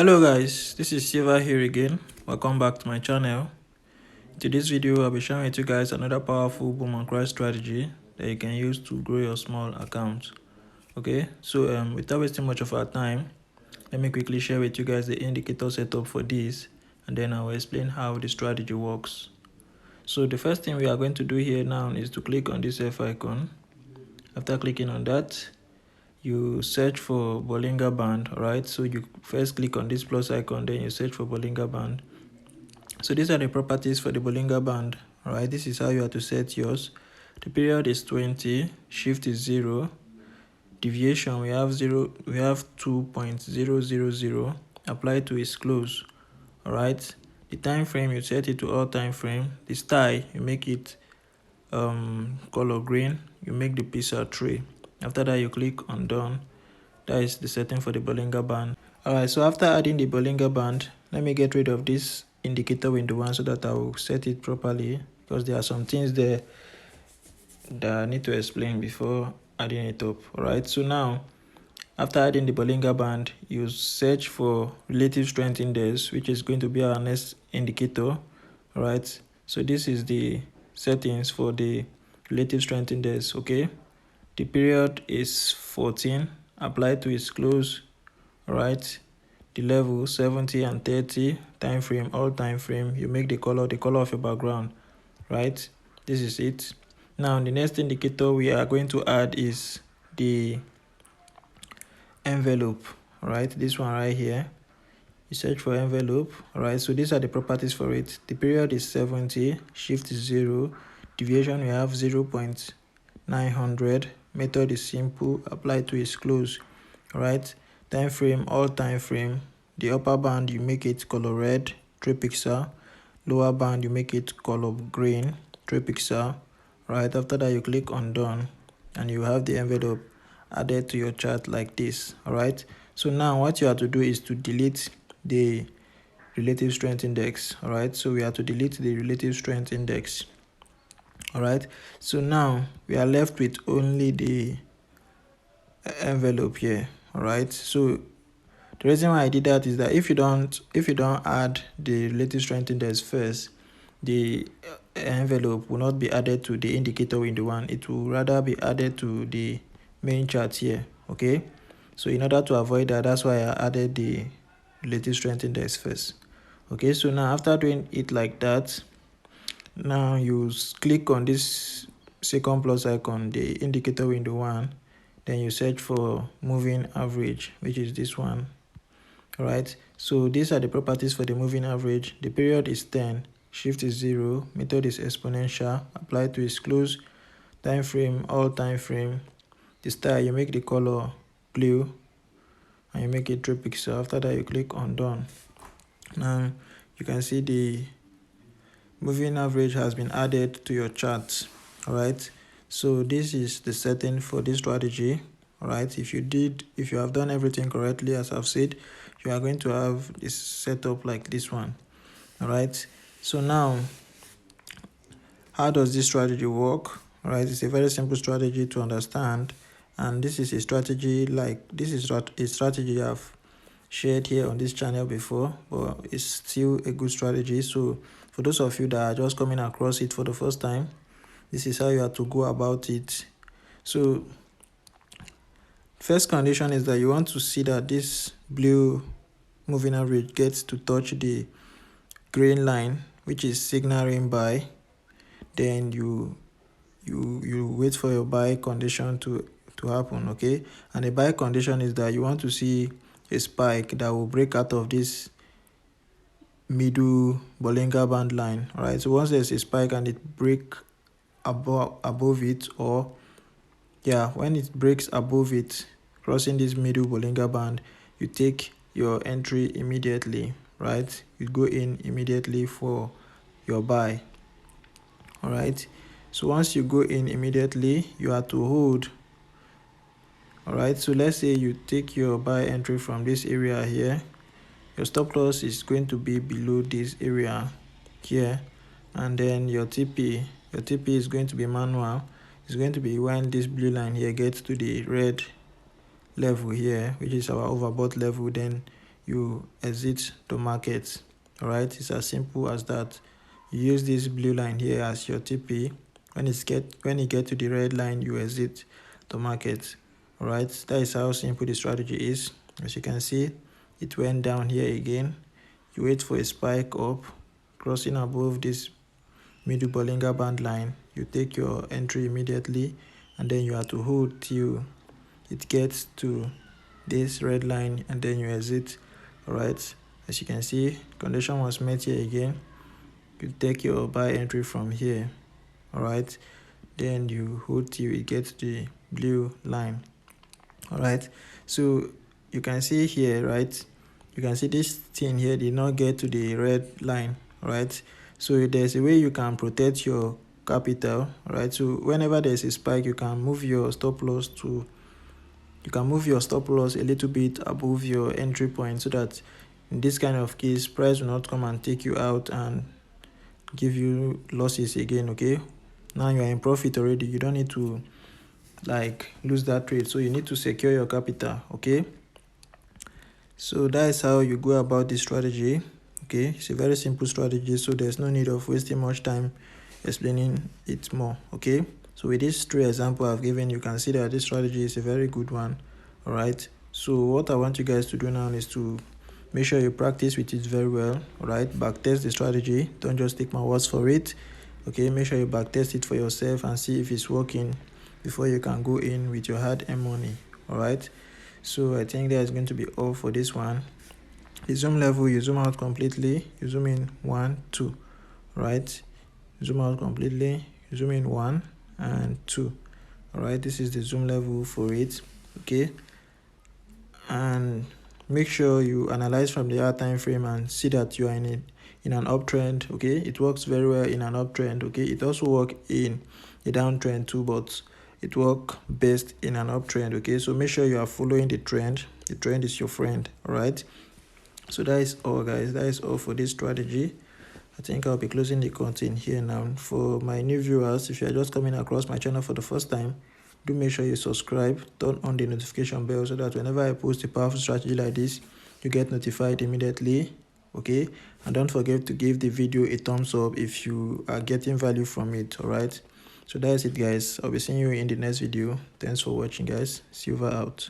Hello guys, this is Silva here again. Welcome back to my channel. In today's video, I'll be sharing with you guys another powerful boom and crash strategy that you can use to grow your small account. Okay, so without wasting much of our time, let me quickly share with you guys the indicator setup for this, and then I'll explain how the strategy works. So the first thing we are going to do here now is to click on this F icon. After clicking on that, you search for Bollinger band. Alright, so you first click on this plus icon, then you search for Bollinger band. So these are the properties for the Bollinger band. Alright, this is how you have to set yours. The period is 20, shift is 0, deviation we have 2.000, apply to is close. Alright, the time frame you set it to all time frame. The style you make it color green, you make the pizza tray. After that, you click on done. That is the setting for the Bollinger band. Alright, so after adding the Bollinger band, let me get rid of this indicator window one so that I will set it properly, because there are some things there that I need to explain before adding it up. Alright, so now after adding the Bollinger band, you search for relative strength index, which is going to be our next indicator. Alright, so this is the settings for the relative strength index. Okay, the period is 14, apply to is close. Alright, the level 70 and 30, time frame, all time frame. You make the color of your background. Right, this is it. Now the next indicator we are going to add is the envelope. Right, this one right here. You search for envelope. Alright, so these are the properties for it. The period is 70, shift is 0, deviation we have 0.900, method is simple, apply to is close. Alright, time frame, all time frame. The upper band you make it color red, 3 pixel. Lower band you make it color green, 3 pixel. Right, after that you click on done, and you have the envelope added to your chart like this. Alright, so now what you have to do is to delete the relative strength index. Alright, so we have to delete the relative strength index. Alright, so now we are left with only the envelope here. Alright, so the reason why I did that is that if you don't add the relative strength index first, the envelope will not be added to the indicator window one. It will rather be added to the main chart here. Okay, so in order to avoid that, that's why I added the relative strength index first. Okay, so now after doing it like that, now you click on this second plus icon, the indicator window one, then you search for moving average, which is this one. Alright, so these are the properties for the moving average. The period is 10, shift is 0, method is exponential, apply to is close, time frame, all time frame. The style you make the color blue, and you make it 3 pixel. After that you click on done. Now you can see the moving average has been added to your chart. Alright, so this is the setting for this strategy. Alright, if you have done everything correctly as I've said, you are going to have this setup like this one. Alright, so now how does this strategy work? Alright, it's a very simple strategy to understand, and this is a strategy I've shared here on this channel before, but it's still a good strategy. So for those of you that are just coming across it for the first time, this is how you have to go about it. So first condition is that you want to see that this blue moving average gets to touch the green line, which is signaling buy. Then you wait for your buy condition to happen. Okay, and the buy condition is that you want to see a spike that will break out of this middle Bollinger band line. All right, so once there's a spike and it breaks above it, or when it breaks above it, crossing this middle Bollinger band, you take your entry immediately. Right, you go in immediately for your buy. All right, so once you go in immediately, you have to hold. All right, so let's say you take your buy entry from this area here. Your stop loss is going to be below this area here, and then your TP is going to be manual. It's going to be when this blue line here gets to the red level here, which is our overbought level. Then you exit the market. All right, it's as simple as that. You use this blue line here as your TP. When you get to the red line, you exit the market. All right, that is how simple the strategy is. As you can see, it went down here again. You wait for a spike up, crossing above this middle Bollinger band line. You take your entry immediately, and then you have to hold till it gets to this red line, and then you exit. All right, as you can see, condition was met here again. You take your buy entry from here. All right, then you hold till it gets the blue line. All right, so you can see here, right, you can see this thing here did not get to the red line. All right, so there's a way you can protect your capital. All right, so whenever there's a spike, you can move your stop loss a little bit above your entry point, so that in this kind of case, price will not come and take you out and give you losses again. Okay, now you are in profit already. You don't need to like lose that trade, so you need to secure your capital. Okay, so that is how you go about this strategy. Okay, it's a very simple strategy, so there's no need of wasting much time explaining it more. Okay, so with this 3 example I've given, you can see that this strategy is a very good one. All right, so what I want you guys to do now is to make sure you practice with it very well. All right, backtest the strategy. Don't just take my words for it. Okay, make sure you backtest it for yourself and see if it's working before you can go in with your hard-earned money. All right, so I think that is going to be all for this one. The zoom level, you zoom out completely, you zoom in 1, 2. Right, zoom out completely, you zoom in 1 and 2. All right, this is the zoom level for it. Okay, and make sure you analyze from the hour time frame and see that you are in an uptrend. Okay, it works very well in an uptrend. Okay, it also works in a downtrend too, but it works best in an uptrend. Okay, so make sure you are following the trend. The trend is your friend. All right, so that is all, guys. That is all for this strategy. I think I'll be closing the content here now. For my new viewers, if you are just coming across my channel for the first time, do make sure you subscribe, turn on the notification bell, so that whenever I post a powerful strategy like this, you get notified immediately. Okay, and don't forget to give the video a thumbs up if you are getting value from it. All right, so that's it, guys. I'll be seeing you in the next video. Thanks for watching, guys. Silver out.